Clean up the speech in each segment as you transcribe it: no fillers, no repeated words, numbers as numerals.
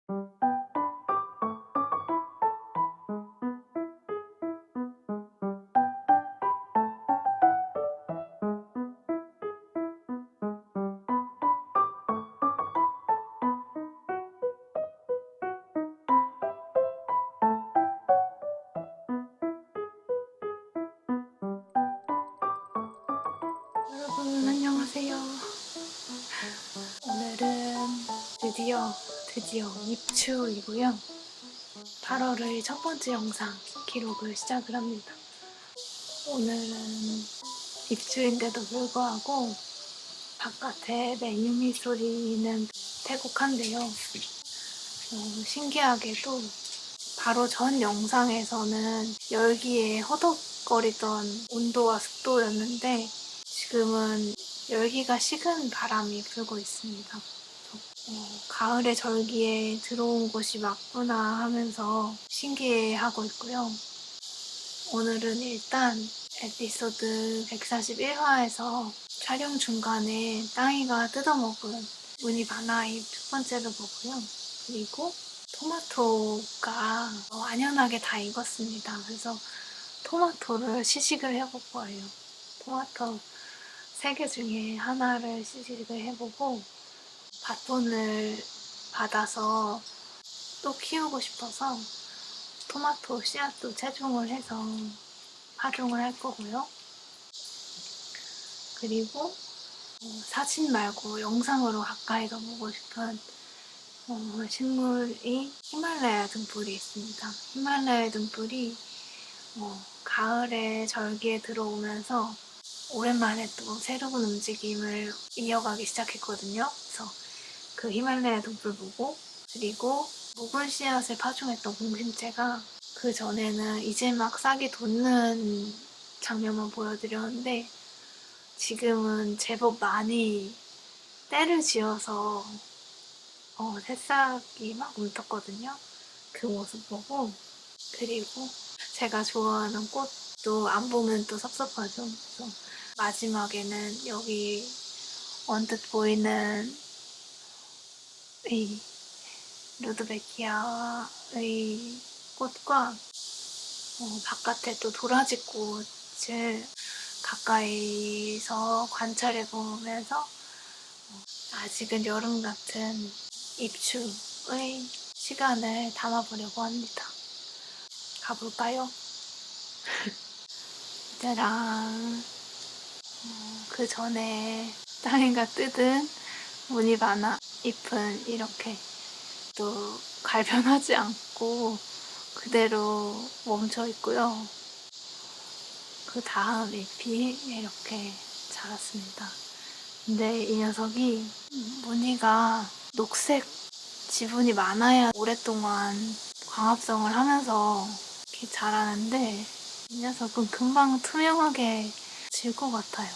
여러분 안녕하세요. 오늘은 드디어 입추이고요. 8월의 첫 번째 영상 기록을 시작을 합니다. 오늘은 입추인데도 불구하고 바깥에 매유미 소리는 태국한데요. 신기하게도 바로 전 영상에서는 열기에 허덕거리던 온도와 습도였는데 지금은 열기가 식은 바람이 불고 있습니다. 가을의 절기에 들어온 곳이 맞구나 하면서 신기해하고 있고요. 오늘은 일단 에피소드 141화에서 촬영 중간에 땅이가 뜯어먹은 무늬바나잎 첫 번째로 보고요. 그리고 토마토가 완연하게 다 익었습니다. 그래서 토마토를 시식을 해볼 거예요. 토마토 3개 중에 하나를 시식을 해보고 바톤을 받아서 또 키우고 싶어서 토마토 씨앗도 채종을 해서 파종을 할 거고요. 그리고 사진 말고 영상으로 가까이서 보고 싶은 식물이 히말라야 등불이 있습니다. 히말라야 등불이 가을에 절기에 들어오면서 오랜만에 또 새로운 움직임을 이어가기 시작했거든요. 그래서 그 히말라야 등불 보고, 그리고 묵은 씨앗을 파종했던 공심채가 그 전에는 이제 막 싹이 돋는 장면만 보여드렸는데 지금은 제법 많이 때를 지어서 새싹이 막 움텄거든요. 그 모습 보고, 그리고 제가 좋아하는 꽃도 안 보면 또 섭섭하죠. 그래서 마지막에는 여기 언뜻 보이는 이 루드베키아의 꽃과 바깥에 또 도라지 꽃을 가까이서 관찰해 보면서 아직은 여름 같은 입추의 시간을 담아보려고 합니다. 가볼까요? 짜란. 그 전에 땅이가 뜯은 무늬바나 잎은 이렇게 또 갈변하지 않고 그대로 멈춰 있고요. 그 다음 잎이 이렇게 자랐습니다. 근데 이 녀석이 무늬가 녹색 지분이 많아야 오랫동안 광합성을 하면서 이렇게 자라는데 이 녀석은 금방 투명하게 질 것 같아요.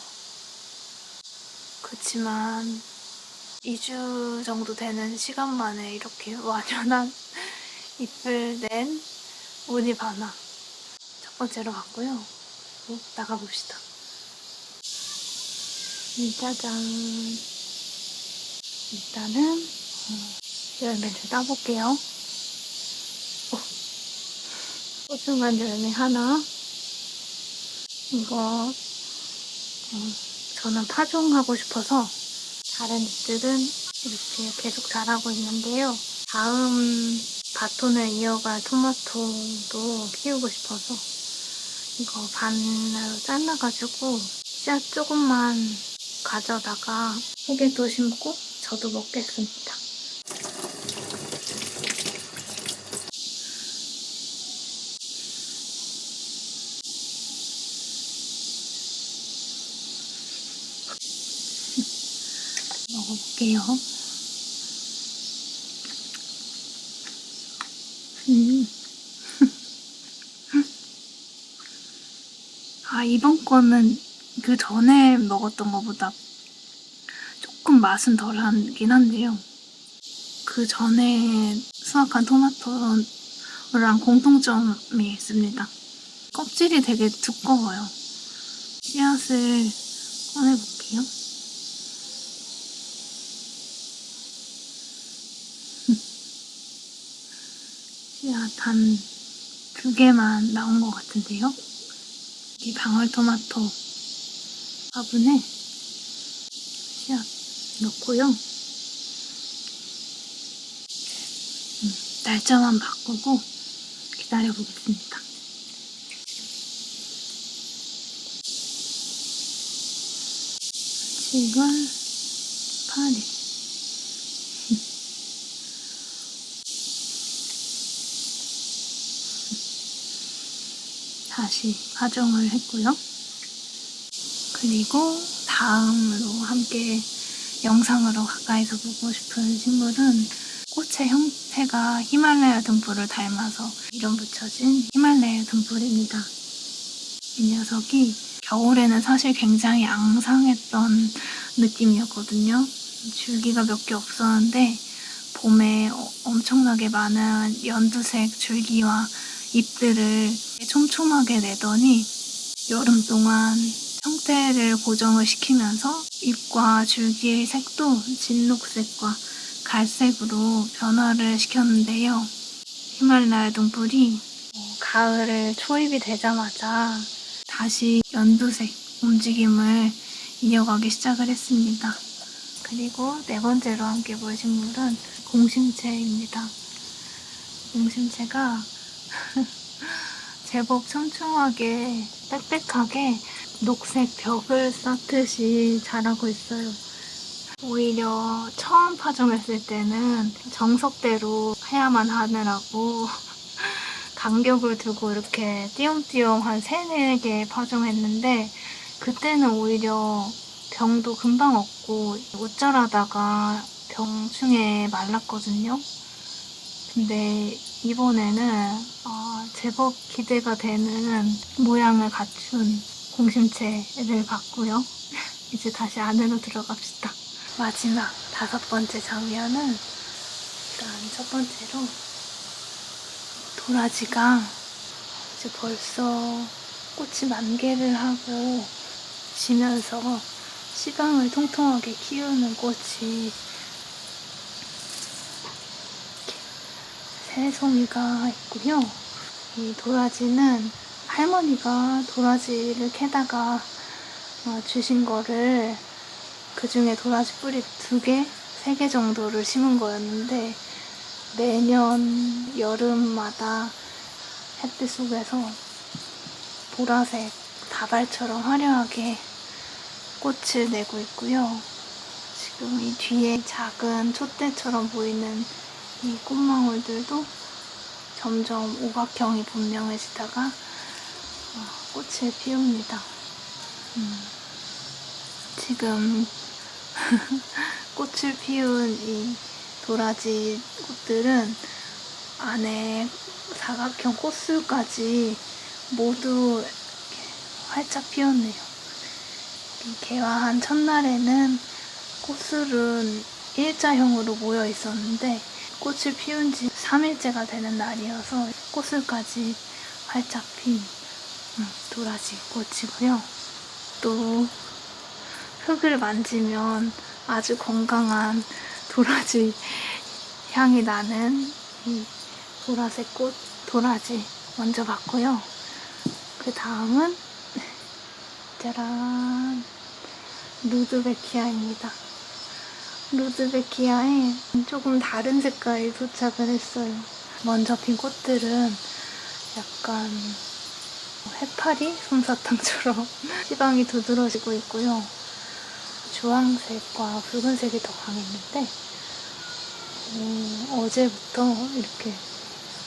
그렇지만 2주 정도 되는 시간 만에 이렇게 완연한 잎을 낸 무늬바나 첫 번째로 갔고요. 그리고 나가봅시다. 짜잔. 일단은 열매를 따볼게요. 소중한 열매 하나. 이거 저는 파종하고 싶어서 다른 잎들은 이렇게 계속 자라고 있는데요. 다음 바톤을 이어갈 토마토도 키우고 싶어서 이거 반으로 잘라가지고 씨앗 조금만 가져다가 흙에도 심고 저도 먹겠습니다. 먹어볼게요. 이번 거는 그 전에 먹었던 것보다 조금 맛은 덜하긴 한데요. 그 전에 수확한 토마토랑 공통점이 있습니다. 껍질이 되게 두꺼워요. 씨앗을 꺼내볼게요. 씨앗 한 2개만 나온 것 같은데요. 이 방울토마토 화분에 씨앗 넣고요. 날짜만 바꾸고 기다려보겠습니다. 7월 8일. 다시 파종을 했고요. 그리고 다음으로 함께 영상으로 가까이서 보고 싶은 식물은 꽃의 형태가 히말라야 등불을 닮아서 이름 붙여진 히말라야 등불입니다. 이 녀석이 겨울에는 사실 굉장히 앙상했던 느낌이었거든요. 줄기가 몇 개 없었는데 봄에 엄청나게 많은 연두색 줄기와 잎들을 촘촘하게 내더니 여름 동안 형태를 고정을 시키면서 잎과 줄기의 색도 진녹색과 갈색으로 변화를 시켰는데요. 히말라야 등불이 가을에 초입이 되자마자 다시 연두색 움직임을 이어가기 시작을 했습니다. 그리고 4번째로 함께 볼 식물은 공심채입니다. 공심채가 제법 촘촘하게 빽빽하게 녹색 벽을 쌓듯이 자라고 있어요. 오히려 처음 파종했을 때는 정석대로 해야만 하느라고 간격을 두고 이렇게 띄엄띄엄 한 3-4개 파종했는데 그때는 오히려 병도 금방 없고 옷자라다가 병충해 말랐거든요. 근데 이번에는 제법 기대가 되는 모양을 갖춘 공심채를 봤고요. 이제 다시 안으로 들어갑시다. 마지막 5번째 장면은 일단 첫 번째로 도라지가 이제 벌써 꽃이 만개를 하고 지면서 씨방을 통통하게 키우는 꽃이 3송이가 있고요. 이 도라지는 할머니가 도라지를 캐다가 주신 거를 그 중에 도라지 뿌리 2개, 3개 정도를 심은 거였는데 매년 여름마다 햇빛 속에서 보라색 다발처럼 화려하게 꽃을 내고 있고요. 지금 이 뒤에 작은 촛대처럼 보이는 이 꽃망울들도 점점 오각형이 분명해지다가 꽃을 피웁니다. 지금 꽃을 피운 이 도라지 꽃들은 안에 사각형 꽃술까지 모두 활짝 피었네요. 이 개화한 첫날에는 꽃술은 일자형으로 모여 있었는데 꽃을 피운 지 3일째가 되는 날이어서 꽃술까지 활짝 핀 도라지 꽃이고요. 또 흙을 만지면 아주 건강한 도라지 향이 나는 이 보라색 꽃 도라지 먼저 봤고요. 그 다음은 짜란, 루드베키아입니다. 루드베키아에 조금 다른 색깔이 도착을 했어요. 먼저 핀 꽃들은 약간 해파리 솜사탕처럼 씨방이 두드러지고 있고요. 주황색과 붉은색이 더 강했는데 어제부터 이렇게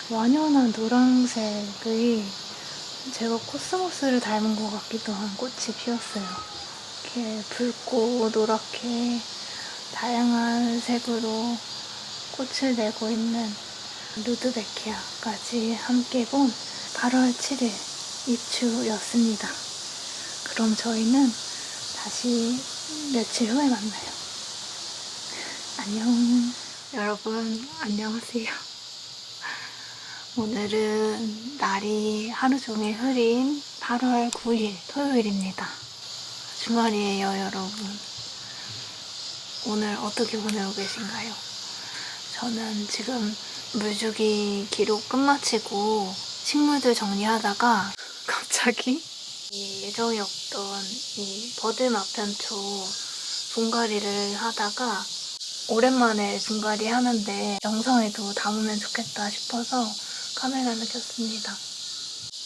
완연한 노란색의 제법 코스모스를 닮은 것 같기도 한 꽃이 피었어요. 이렇게 붉고 노랗게 다양한 색으로 꽃을 내고 있는 루드베키아까지 함께 본 8월 7일 입추였습니다. 그럼 저희는 다시 며칠 후에 만나요. 안녕. 여러분, 안녕하세요. 오늘은 날이 하루 종일 흐린 8월 9일 토요일입니다. 주말이에요, 여러분. 오늘 어떻게 보내고 계신가요? 저는 지금 물주기 기록 끝마치고 식물들 정리하다가 갑자기 이 예정이 없던 이 버드마편초 분갈이를 하다가 오랜만에 분갈이 하는데 영상에도 담으면 좋겠다 싶어서 카메라를 켰습니다.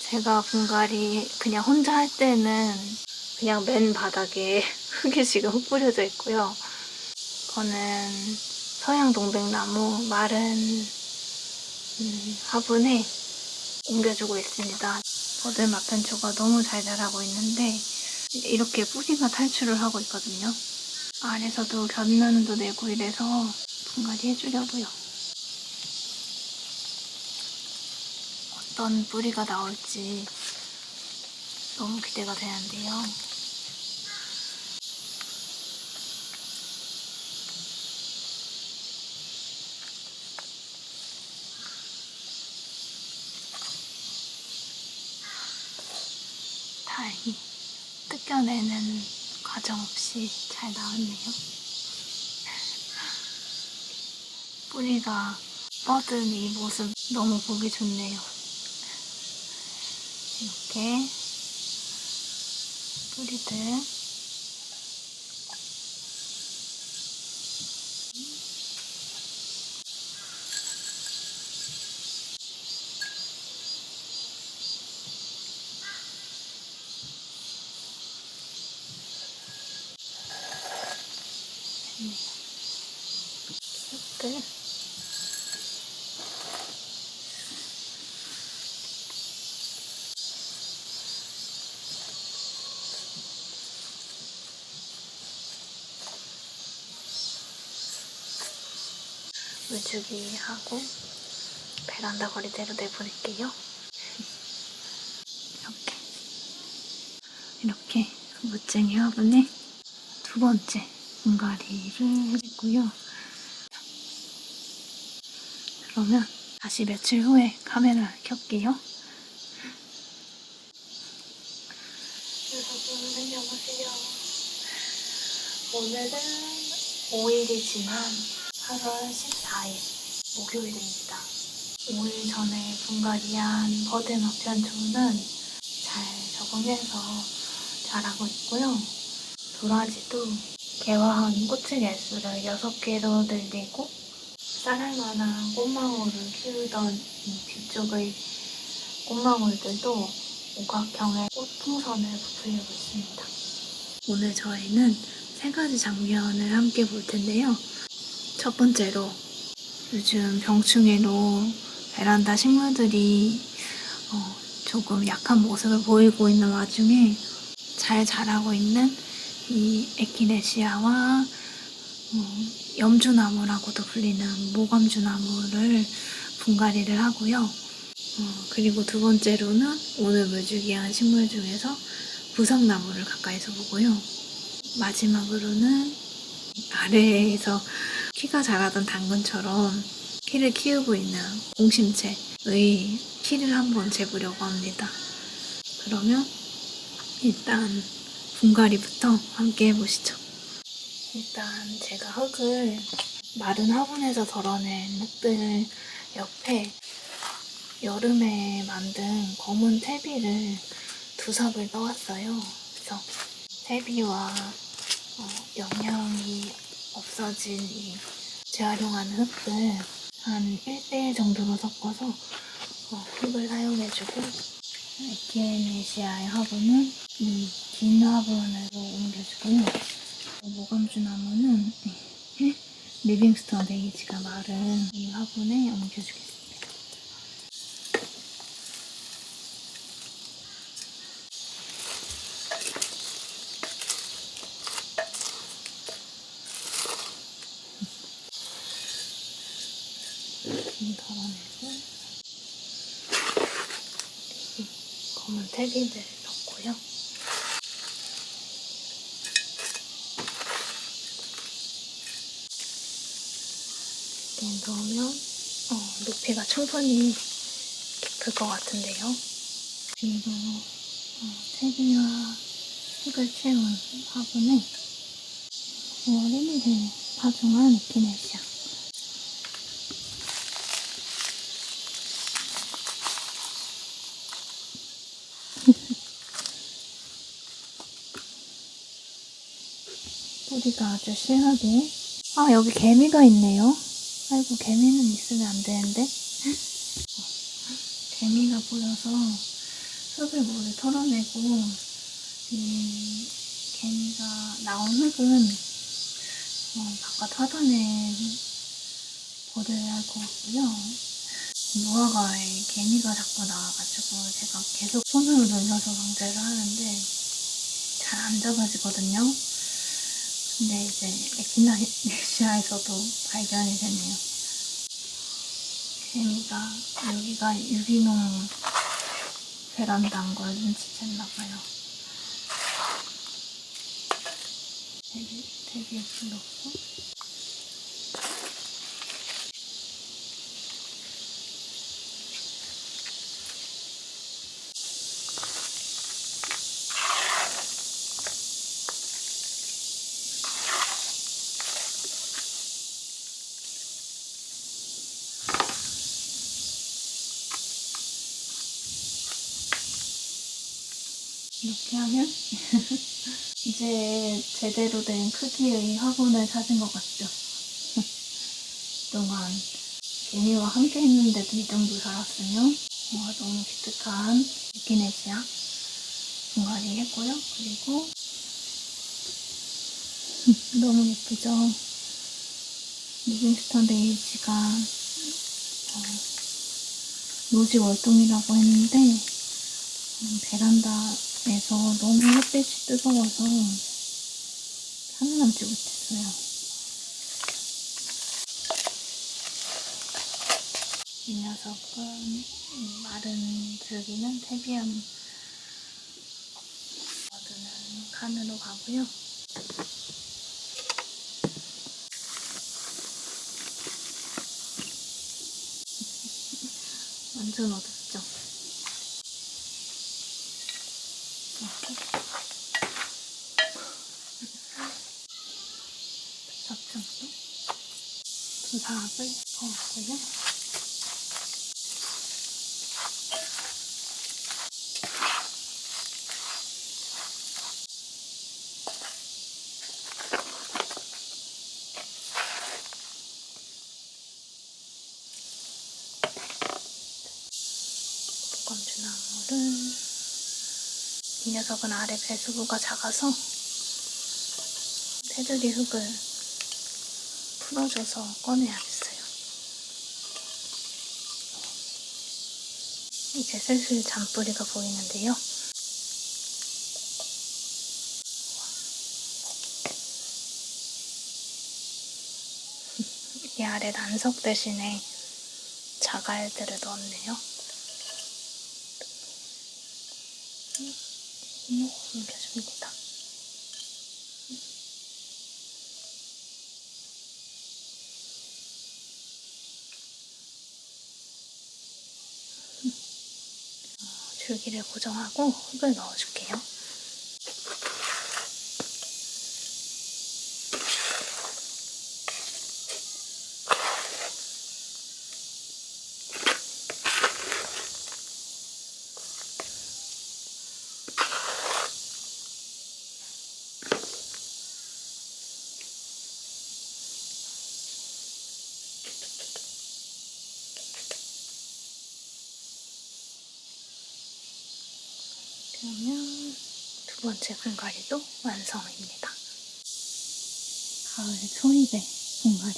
제가 분갈이 그냥 혼자 할 때는 그냥 맨 바닥에 흙이 지금 흙 뿌려져 있고요. 이거는 서양 동백나무 마른 화분에 옮겨주고 있습니다. 버드마편초가 너무 잘 자라고 있는데 이렇게 뿌리가 탈출을 하고 있거든요. 아래서도 견면도 내고 이래서 분갈이 해주려고요. 어떤 뿌리가 나올지 너무 기대가 되는데요. 다행히 뜯겨내는 과정 없이 잘 나왔네요. 뿌리가 뻗은 이 모습 너무 보기 좋네요. 이렇게 뿌리들 잎들 물주기 하고 베란다 거리대로 내보낼게요. 이렇게 무쟁이 화분에 두 번째 분갈이를 했고요. 그러면 다시 며칠 후에 카메라 켤게요. 여러분 안녕하세요. 오늘은 5일이지만 8월 14일 목요일입니다. 5일 전에 분갈이한 버드마편초는 잘 적응해서 자라고 있고요. 도라지도 개화한 꽃의 개수를 6개로 늘리고 쌀알만한 꽃망울을 키우던 이 뒤쪽의 꽃망울들도 오각형의 꽃풍선을 부풀리고 있습니다. 오늘 저희는 3가지 장면을 함께 볼 텐데요. 첫 번째로 요즘 병충해로 베란다 식물들이 조금 약한 모습을 보이고 있는 와중에 잘 자라고 있는 이 에키네시아와 염주나무라고도 불리는 모감주나무를 분갈이를 하고요. 그리고 두 번째로는 오늘 물주기한 식물 중에서 부석나무를 가까이서 보고요. 마지막으로는 아래에서 키가 자라던 당근처럼 키를 키우고 있는 공심채의 키를 한번 재보려고 합니다. 그러면 일단 분갈이부터 함께 해보시죠. 일단 제가 흙을 마른 화분에서 덜어낸 흙들 옆에 여름에 만든 검은 퇴비를 2삽을 넣었어요. 그래서 퇴비와 영양이 없어진 이 재활용하는 흙을 한 1대1 정도로 섞어서 흙을 사용해주고 에키네시아의 화분은 이 긴 화분으로 옮겨주고요. 모감주나무는 리빙스턴 데이지가 마른 이 화분에 옮겨주겠습니다. 좀 덜어내고 검은 퇴비들 넣고요. 이렇게 넣으면 높이가 충분히 깊을 것 같은데요. 그리고 퇴비와 흙을 채운 화분에 9월 1일에 파종한 에키네시아 뿌리가 아주 실하게. 아, 여기 개미가 있네요. 아이고, 개미는 있으면 안 되는데. 개미가 보여서 흙을 모두 털어내고, 이 개미가 나온 흙은 바깥 화단에 버려야 할 것 같고요. 무화과에 개미가 자꾸 나와가지고 제가 계속 손으로 눌러서 방제를 하는데 잘 안 잡아지거든요. 근데 이제 에키나시아에서도 발견이 됐네요. 개미가 여기가 유기농 베란다인 걸 눈치챘나봐요. 되게 예쁘고. 이렇게 하면 이제 제대로 된 크기의 화분을 찾은 것 같죠? 그동안 개미와 함께 했는데도 이 정도 자랐으면 너무 기특한 에키네시아 분갈이 했고요. 그리고 너무 예쁘죠? 리빙스턴 데이지가 노지 월동이라고 했는데 베란다에서 너무 햇빛이 뜨거워서 살아남지 못했어요. 이 녀석은 마른 줄기는 테비움 얻는 칸으로 가고요. 완전 어둡죠? 잡정도 두 사압을 넣었고요. 건주나무를 이 녀석은 아래 배수구가 작아서 테두리 흙을 풀어줘서 꺼내야겠어요. 이제 슬슬 잔뿌리가 보이는데요. 이 아래 난석 대신에 자갈들을 넣었네요. 옮겨줍니다. 줄기를 고정하고 흙을 넣어줄게요. 그러면 두 번째 분갈이도 완성입니다. 가을 초입의 분갈이.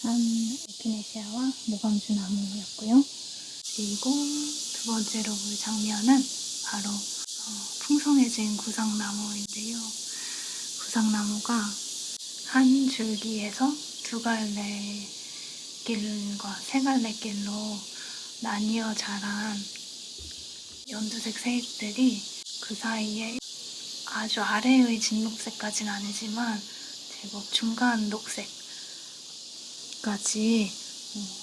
한 에키네시아와 모감주나무였고요. 그리고 두 번째로 볼 장면은 바로 풍성해진 구상나무인데요. 구상나무가 한 줄기에서 두 갈래 길과 세 갈래 길로 나뉘어 자란 연두색 새잎들이 그 사이에 아주 아래의 진녹색까지는 아니지만 제법 중간 녹색까지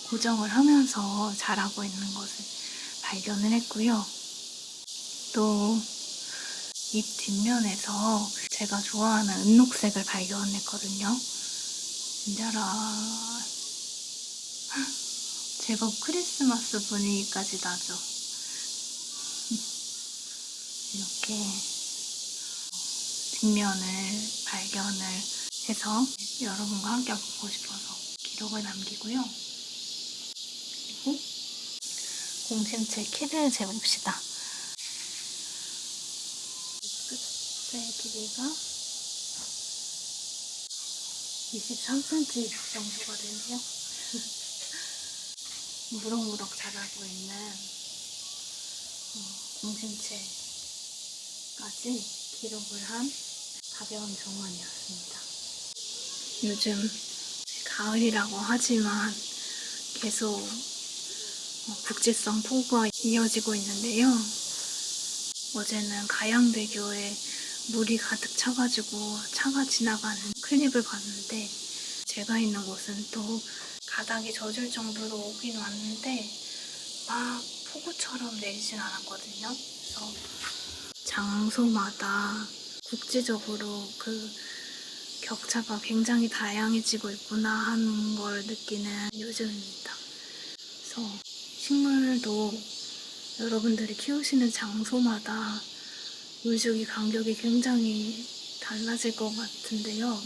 고정을 하면서 자라고 있는 것을 발견을 했고요. 또 잎 뒷면에서 제가 좋아하는 은녹색을 발견했거든요. 진짜라 제법 크리스마스 분위기까지 나죠. 뒷면을 발견을 해서 여러분과 함께 보고 싶어서 기록을 남기고요. 그리고 공심채 키를 재봅시다. 끝의 길이가 23cm 정도가 되네요. 무럭무럭 자라고 있는 공심채까지 기록을 한 가벼운 정원이었습니다. 요즘 가을이라고 하지만 계속 국지성 폭우가 이어지고 있는데요. 어제는 가양대교에 물이 가득 차가지고 차가 지나가는 클립을 봤는데, 제가 있는 곳은 또 바닥이 젖을 정도로 오긴 왔는데 막 폭우처럼 내리진 않았거든요. 그래서 장소마다 국지적으로 그 격차가 굉장히 다양해지고 있구나 하는 걸 느끼는 요즘입니다. 그래서 식물도 여러분들이 키우시는 장소마다 물주기 간격이 굉장히 달라질 것 같은데요.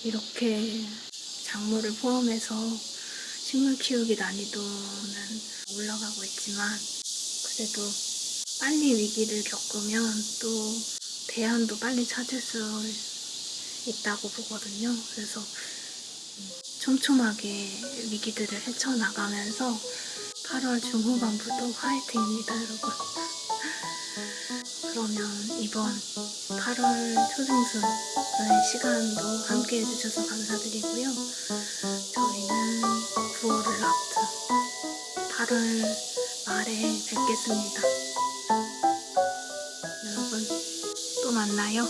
이렇게 작물을 포함해서 식물 키우기 난이도는 올라가고 있지만, 그래도 빨리 위기를 겪으면 또 대안도 빨리 찾을 수 있다고 보거든요. 그래서 촘촘하게 위기들을 헤쳐나가면서 8월 중후반부도 화이팅입니다, 여러분. 그러면 이번 8월 초중순의 시간도 함께 해주셔서 감사드리고요. 저희는 9월을 앞둔 8월 말에 뵙겠습니다. 여러분, 또 만나요.